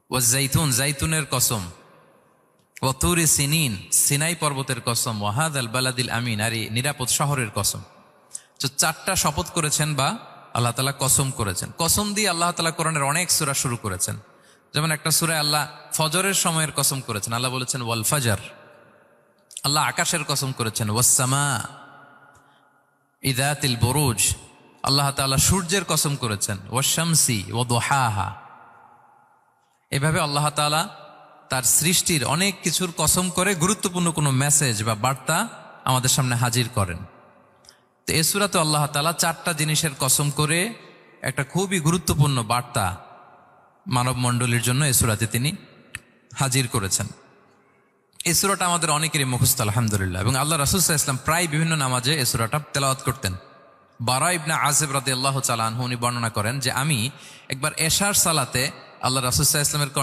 ওয়া জাইতুন, জাইতুনের কসম, ওয়া তুরি সিনিন, সিনাই পর্বতের কসম, ওয়া হাযাল বালাদিল আমিন, আর এই নিরাপদ শহরের কসম। তো চারটা শপথ করেছেন বা আল্লাহ তাআলা কসম করেছেন। কসম দিয়ে আল্লাহ তাআলা কোরআনের অনেক সূরা শুরু করেছেন। যেমন একটা সূরায় আল্লাহ ফজরের সময়ের কসম করেছেন, আল্লাহ বলেছেন ওয়াল ফাজর। আল্লাহ আকাশের কসম করেছেন ওয়াস সামা ইযাতিল বুরুজ। আল্লাহ তাআলা সূর্যের কসম করেছেন ওয়াশ শামসি ওয়া দুহাহা। এভাবে আল্লাহ তাআলা তার সৃষ্টির অনেক কিছুর কসম করে গুরুত্বপূর্ণ কোনো মেসেজ বা বার্তা আমাদের সামনে হাজির করেন। তো এই সূরাতে আল্লাহ তাআলা চারটা জিনিসের কসম করে একটা খুবই গুরুত্বপূর্ণ বার্তা মানব মণ্ডলীর জন্য এই সূরাতে তিনি হাজির করেছেন। এই সূরাটা আমাদের অনেকেরই মুখস্থ আলহামদুলিল্লাহ, এবং আল্লাহ রাসূল সাল্লাল্লাহু আলাইহি ওয়াসাল্লাম প্রায় বিভিন্ন নামাজে এই সূরাটা তেলাওয়াত করতেন। বারা ইবনে আযিব রাদিয়াল্লাহু তাআলা আনহু উনি বর্ণনা করেন যে আমি একবার এশার সালাতে আল্লাহ রাসূল সাল্লাল্লাহু আলাইহি ওয়াসাল্লামের